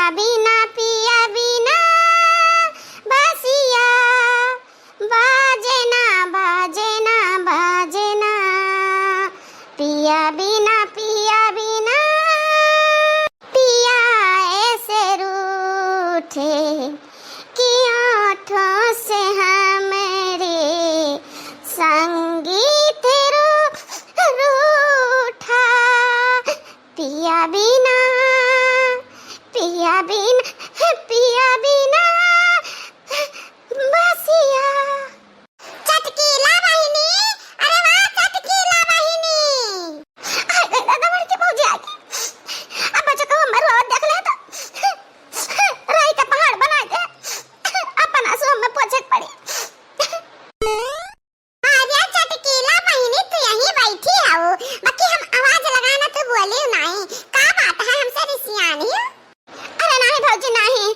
पिया बिना बासिया बाजे ना बाजे ना बाजे ना पिया बिना पिया ऐसे रूठे कि होठों से हमारे संगीत रूठा पिया बिना बसिया। चटकीला बहिनी, अरे वाह चटकीला बहिनी। दादा मर के पहुंच गया। अब बच्चों को मर और देख ले तो राई का पहाड़ बना के अपन आंसू में पोंछे पड़ी। अरे चटकीला बहिनी तू यहीं बैठी है वो, बाकी हम आवाज लगाना तो बोली नहीं। का बात है हमसे रिसियानी? अरे नहीं भौजी नहीं,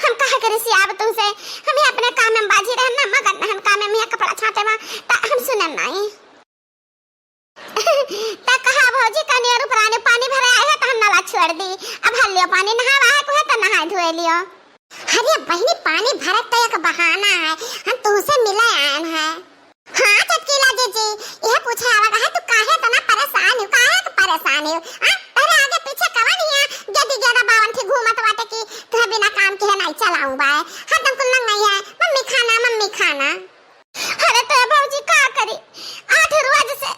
हम कहा करे सियाब तुमसे, हम अपने काम में बाजी रहना मगर हम काम में कपड़ा छाटे में ता हम सुनन नहीं। ता कहा भौजी कनी और पुराने पानी भरे आए तो हम नला छोड़ दी। अब हल्लियो पानी नहावा है को है तो नहा धोए लियो। अरे बहिनी पानी भरत तो एक बहाना है, हम तुमसे मिले आए हैं। हां चटकीला जीजी यह पूछे आवा है तू काहे तना परेशान हो, काहे परेशान हो? अरे आगे पीछे कवन हिया गदी गदा बावन थी घूमत बाटे की तू बिना काम के नहीं चलाऊं बा हदम कुल नहीं है मम्मी खाना। अरे तो भौजी का करी 8 रोज से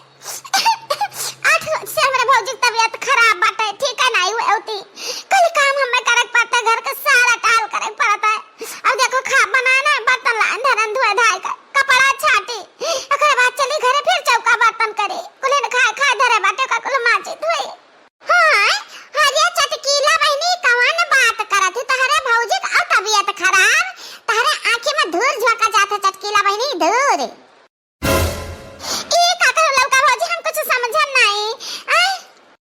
हमारे भौजी तबीयत खराब बाटे, ठीक है नहीं हुए होती कल काम हमें करक पड़ता, घर का सारा टाल करक पड़ता है। अब देखो खा बनाना बर्तन लान धरन धोए धाय का कपड़ा छाटी ओकरे बाद चली घरे फिर चौका बर्तन करे कुले खा धरे बाटे का कुल माजी धोए। हां अरे चटकीला बहिनी कौन बात करत है तहरे भौजी का तबीयत खराब तहरे आंखें में धूल झोंका जाता चटकीला बहिनी धूल। ई का कर लौका भौजी हम कुछ समझन नहीं।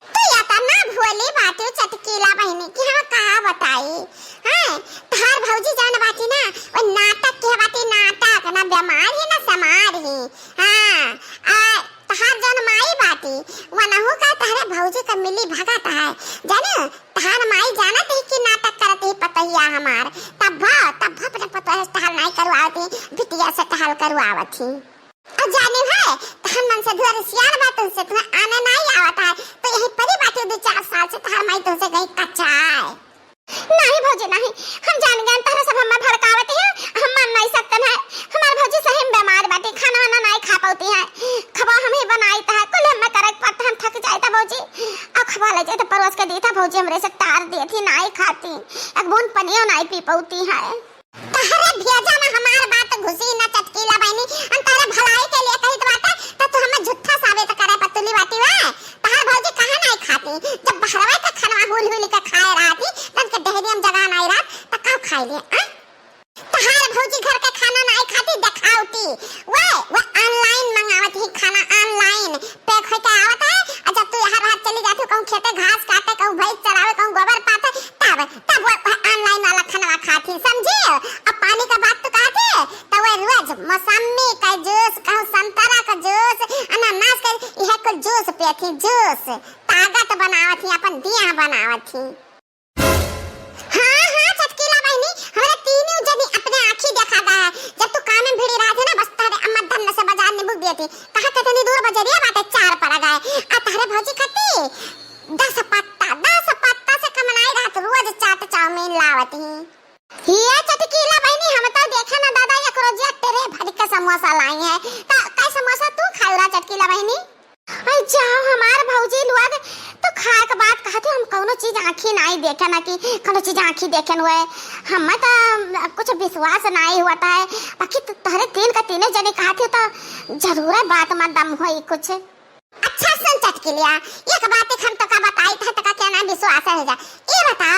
तू या त ना भोली बाटे चटकीला बहिनी कि हम का बताई। हां तहार भौजी जान बाटी ना ओ नाटक के बाटी नाटक ना बीमार है ना समार है। हां तहार जन माई बाटी वनहु का तहरे भौजी का मिली भगत है जाने तहार माई जानत है कि नाटक करत है पतैया हमार तब अपने पता है टहल नहीं करवाती बिटिया से टहल करवावती। अब जाने है तहन मन से घर सियार बात से तुम्हें आने नहीं आवता है तो यही परी बातें 2-4 साल से तहर माई तुमसे गई कच्चा है। नहीं भौजी नहीं, हम जान गए तहरे सब हमें भड़कावती है, हम मान नहीं सकते हैं। हमार भौजी सही में बीमार बाटी खाना वाना नहीं खा पाती है, खबा हम ही बनाई था कुल हमें करक पड़ता हम थक जाए था भौजी और खबा ले जाए तो परोस के दी था भौजी हमरे से तार दी थी नहीं खाती एक बूंद पनियो नहीं पी पाती है। तहरे भेजा ना हमार बात घुसी ना चटकीला बहिनी अन तहरे भलाई के लिए कही बात तो तू हमें झूठा साबित करे पतली बाटी वे तहर भौजी कहां नहीं खाती जब बहरवा का खाना हुल का खाए रहती तन के डेहरियम जगह नहीं रहत त का खाई ले। तहर भौजी घर का खाना नहीं खाती दिखावती वो ऑनलाइन मंगावत ही खाना ऑनलाइन पैक होके आवत है और जब तू हर हाथ चली जाती कहूं खेते घास काटे कहूं भैंस चरावे कहूं गोबर पाते तब वो ऑनलाइन वाला खाना खाती समझी। अब पानी का बात तो कहते तो वो रोज मौसमी का जूस कहूं संतरा का जूस अनानास का यह को जूस पीती जूस ताकत बनावत ही अपन दिया बनावत ही। हां चटकीला बहिनी हमारे तीनों जनी अपने आंखी देखा गया है जब तू काम में भिड़ी रहा थे ना बस तारे अम्मा धन से बाजार में बुक दिए थे कहा कितनी दूर बजरिया बाटे 4 पड़ गए आ तारे भौजी खाती 10 पत्ता से कम नहीं रात रोज चाट चाउमीन लावत ही। ये चटकीला बहिनी हम तो देखा ना दादा एक रोजिया तेरे भरी का समोसा लाई है तो का समोसा तू खाऊरा चटकीला बहिनी? अरे जाओ हमार भौजी लोग तो खाए के बात कहते हम कोनो चीज आंखी नहीं देखे ना कि कोनो चीज आंखी देखे हुए हमें तो कुछ विश्वास नहीं होता है बाकी तो तहरे तीनों जने कहते तो जरूर है बात में दम होई कुछ। अच्छा सुन चटकीलिया एक बात हम तो का बताई था तो का क्या ना विश्वास है जा ये बता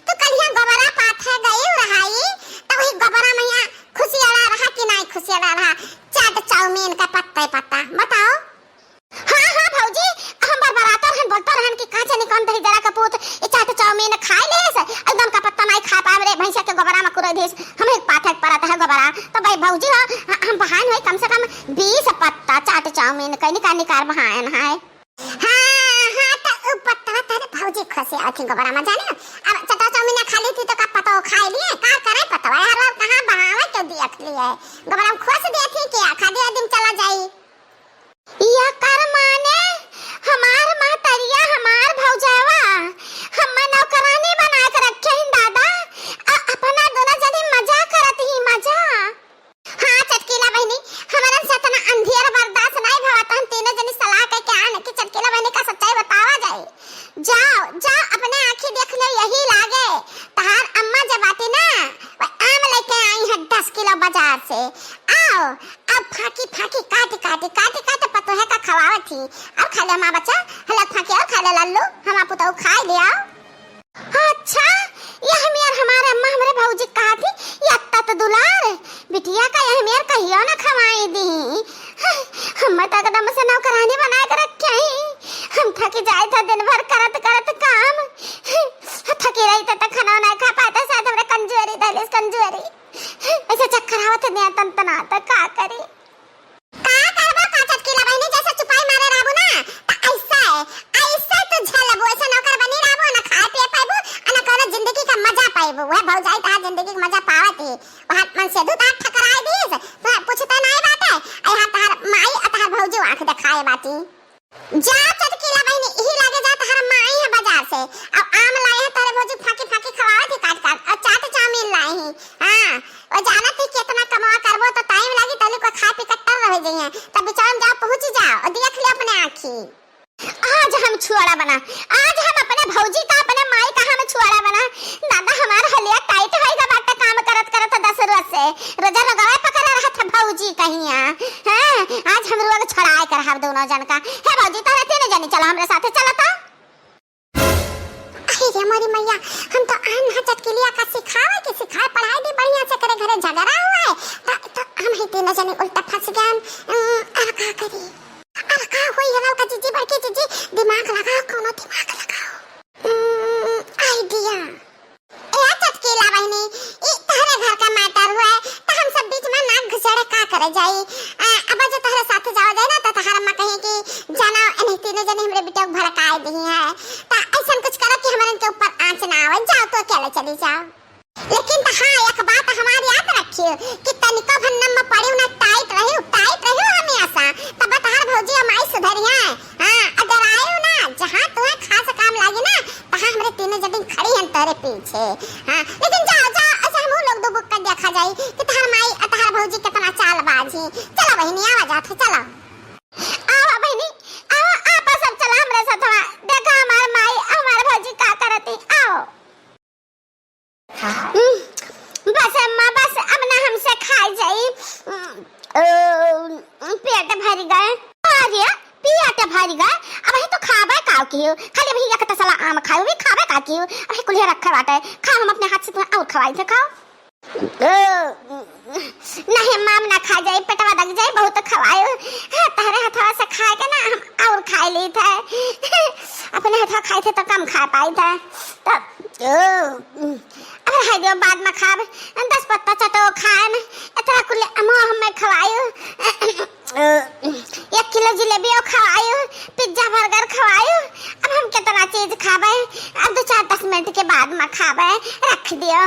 तू कल यहां गोबरा पाथे गई रहाई तो वही गोबरा में यहां खुशी वाला रहा कि नहीं खुशी वाला रहा चाट चाउमीन का पत्ता बताओ। हां भौजी हम बराबर हम बोलता रहन कि काचे निकन दही जरा का पूत ये चाट चाउमीन खाए ले से एकदम का पत्ता नहीं खा पावे रे भैंसा के गोबरा में कुरे देस हम एक पाथक परत है गोबरा तो भाई भौजी हम बहान होई कम से कम 20 पत्ता चाट चाउमीन कनी का निकार बहान है। हां तो पत्ता तेरे भौजी खसे आथी गोबरा में जाने अब चाट चाउमीन खा है गबरा हम खोस दे थी क्या खा दे दिन चला जाई या कर माने हमार महतरिया हमार भौजावा हम नौकरानी बना के रखे हैं दादा अपना दोनों जने मजा करत ही मजा। हाँ चटकीला बहनी हमारा सतना अंधेर बर्दाश्त नहीं भवत हम तीनों जनी सलाह करके आने कि चटकीला बहनी का सच्चाई बतावा जाए। जाओ जाओ अपने आंखें देख ले यही लागे तहार अम्मा जब आती ना वो आम लेके आई है 10 किलो बाजार से। आओ अब फाकी फाकी काटी पतो है का खवावा थी अब खा ले माँ बच्चा हलक फाकी और खा ले लल्लू हम आप तो खा ले आओ। अच्छा यह मेर हमारे अम्मा हमारे भौजी कहा थी यत्ता तो दुलार बिटिया का यह मेर कहियो ना खवाई दी हम तो एकदम से नौकरानी बना के रखे हम थकी जाए था दिन भर करत काम थकी रही था खाना नहीं खा पाते शायद हमरे कंजूरी ऐसे चक्कर आवत ने तंतना त का करी का करबा का चटकीला बहनी जैसे चुपाई मारे रहबो ना ऐसा तो झलबो ऐसा नौकर बनी रहबो ना खा पे पाबो ना कोनो जिंदगी का मजा पाबो वह भौजाई ता जिंदगी का मजा पावती वहां मन से दूध आठ ठकराई दीस तो पूछता नहीं बात है आई तार माई तार भौजी आंख दिखाए बाती जा चटकीला बहनी यही लागे जा तार माई है बाजार से अब आम लाए है तारे भौजी फाकी खवावत थी काट और चाट चाउमीन लाई है। हां और जाना थी कितना कमा करबो तो टाइम लागी तले को खा पी कट्टर रह जाइए तब बेचारा जाओ पहुंच जाओ और देख ले अपने आंखी। आज हम छुआड़ा बना आज हम अपने भौजी का अपने माई का हम छुआड़ा बना दादा हमारा हलिया टाइट है का बात काम करत 10 रोज से रोजा लगावे पकड़ रहा था भौजी कहिया हैं आज हम लोग छड़ाए कर हम दोनों जन का है भौजी तारे तीन जनी चला हमरे साथे चला था। अरे हमारी मैया हम तो आन ना चटकीलिया का सिखाए पढ़ाई भी बढ़िया से करे घरे झगड़ा हुआ है तो हम ही तीन जने उल्टा फंस गए अब का करी अब का होई हलाल का जीजी बड़की जीजी दिमाग लगाओ कोनो दिमाग लगाओ आइडिया ए चटकीला बहनी ई तारे घर का मैटर हुआ है तो हम सब बीच में नाक घुसड़े का करे जाई अब जो तारे साथ जाओ जाए ना तो तारा मां कहे कि जाना नहीं तीनों जने हमरे बेटा को भड़काए दी है तो ऐसा कुछ करो कि हमारे के ऊपर आंच ना आवे जाओ तो अकेले चली जाओ। लेकिन तो हाँ एक बात हमारी याद रखियो कि तनिको भन्नम में पड़ी ना टाइट रहियो हमेशा तब तार भौजी हमारी सुधरिया। हां अगर आयो ना जहां तुम्हें खास काम लागे ना तहां हमरे तीनों जने खड़ी हैं तेरे पीछे। हां लेकिन जाओ ऐसे हम लोग दो बुक कर देखा जाए कि तार माई तार भौजी कितना चालबाजी। चलो बहनी आवा जात चलो आवा बहनी आवा आप सब चला हमरे साथ देखा हमार माई हमार भौजी का करती आओ। बस अम्मा बस अब ना हमसे खाई जाई पेट भर गए अरे पेट भर गए अब ही तो खाबे का कियो खाली भैया का तसला आम खाओ भी खाबे का कियो अरे कुलिया रखा बाटे खा हम अपने हाथ से तुम्हें और खवाई थे खाओ नहीं माम ना खा जाए पेटवा दग जाए बहुत खवायो तारे हथवा से खा के ना हम और खा ली थे अपने हथवा खाए थे तो कम खा पाई थे तब अरे हाय दो बाद में खाब 10 पत्ता चटो खाए में इतना कुले मोह में खवायो 1 किलो जलेबी खवायो पिज्जा बर्गर खवायो अब हम कितना चीज खाबे अब 2-4-10 मिनट के बाद में खाबे रख दियो।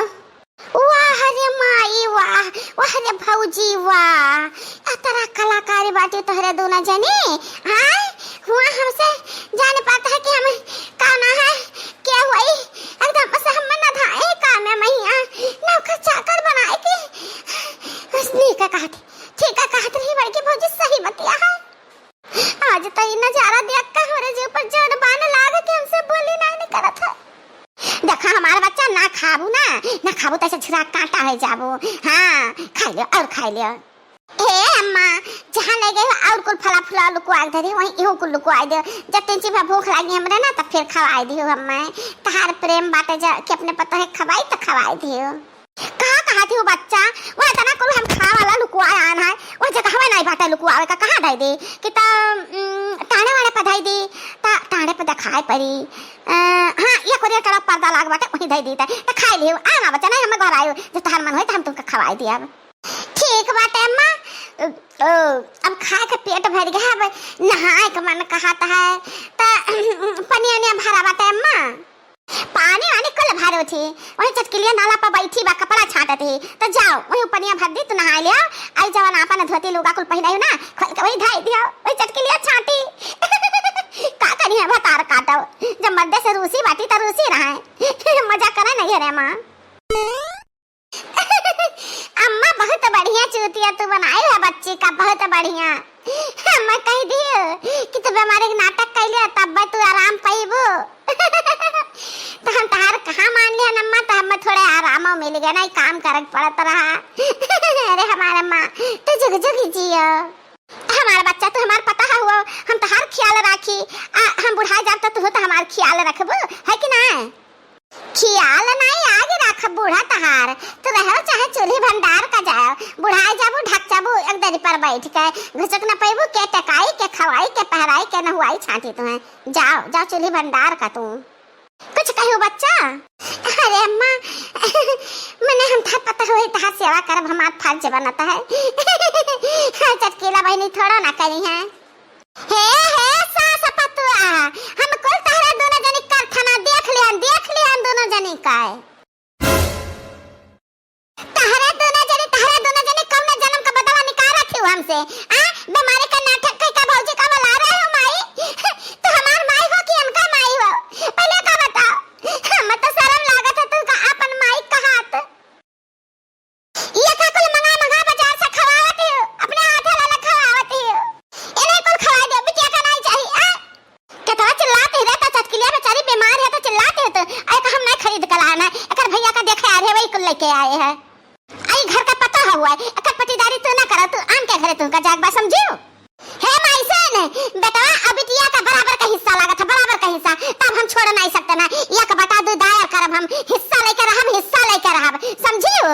वाह रे माई वाह रे भौजी वाह इतना कलाकारी बाटे तोहरे दोनों जने हां हुआ हमसे जाने पाता है कि हमें काना है क्या हुई एकदम से हम ना धाए काम में मैया नौकर चाकर बनाए के उसने का कहा ठीक है कहत रही बड़की भौजी सही बतिया है। आज तो ये नजारा देख कर हमारे जी ऊपर जान बाने लागे कि हमसे बोली नहीं करत है। देखा हमारा बच्चा ना खाबू तो ऐसे झुरा कांटा है जाबो। हाँ खा लियो ए अम्मा जहाँ ले गए और कुल फला फुला लुकवा दे वहीं इहो कुल लुकवा दे जब तीन चीज भूख लगी हमरे ना तो फिर खवाई दियो अम्मा तहार प्रेम बाटे जा कि अपने पता है खवाई तो खवाई दियो। कहा थी वो बच्चा वह तना कुल हम खा वाला लुकवा आना है वो जगह हमें नहीं बाटे लुकवावे का कहाँ दे दे कि टाणे वाले पधाई दी टाणे पे दिखाई पड़ी हाँ ये कोरिया का पर्दा लाग बाटे वहीं दे दी तो खाई लियो आना बच्चा नहीं हमें घर आयो जो तहार मन होए तो हम तुमको खवाई दिया। ठीक बात है अम्मा अब खा के पेट भर गया अब नहाए का मन कहता है तो पनिया भरा बात है अम्मा पानी वानी कल भरो थी वही चटकिलिया नाला पर बैठी बा कपड़ा छाटती तो जाओ वही पनिया भर दी तो नहा लिया आई जवन आपन धोती लुगा कुल पहिनायो ना खोल के वही धाई दिया वही चटकिलिया छाटी का करी है भतार काटो जब मर्दे से रूसी बाटी त रूसी रहा मजा करे नहीं रे मां अम्मा बहुत बढ़िया चूतिया तू बनाई है बच्ची का बहुत बढ़िया अम्मा कह दियो कि तू बीमारी के नाटक कैलिया तब तू आराम पाइबो तो हम तार कहाँ मान लिया अम्मा तो हमें थोड़े आराम मिल गया ना काम करक पड़त रहा अरे हमारे माँ तू जुग जुग जियो हमारा बच्चा तो हमार पता है हुआ हम तो हर ख्याल राखी हम बुढ़ा जाता तो हमार ख्याल रखबो है कि ना ख्याल नहीं आगे रख बूढ़ा तहार तो रहो चाहे चूल्ही भंडार का जाओ बुढ़ाई जाबू ढक जाबू एक दरी पर बैठ के घुसक न पैबू के टकाई के खवाई के पहराई के नहुआई छाटी तुम्हें जाओ जाओ चूल्ही भंडार का तू कुछ कहो बच्चा अरे अम्मा मैंने हम था पता हुई तहार सेवा करब हमार फर्ज बनता है चटकीला बहनी थोड़ा ना करी है हे सास पतुआ हम कुल तहरा दोनों जनी कारखाना देख लियन दोनों जनी काय तहरा दोनों जनी कौन जन्म का बदला निकाल रखी हो हमसे बीमारी का नाटक कई का भौजी का बुला रहे हो माई तो हमार माई हो कि हमका माई हो पहले का बताओ हम तो शर्म लागत है तू का अपन माई का हाथ ये का कुल मंगा बाजार से खवावत हो अपने हाथ वाला खवावत हो इन्हें कुल खवा दे बिटिया का नहीं चाहिए कितना चिल्लाते रहता चटकिलिया बेचारी बीमार है तो चिल्लाते हो तो आई का हम नहीं खरीद कर लाना एकर भैया का देखे आ रहे वही कुल लेके आए हैं आई घर का पता हुआ है एकर पटीदारी तू ना करा तू आन के घरे तू का जाग बा समझियो हे माईसन बेटा अब बिटिया का बराबर का हिस्सा लागत है बराबर का हिस्सा तब हम छोड़ नहीं सकते ना या का बता दो दाया करब हम हिस्सा लेकर रहब समझियो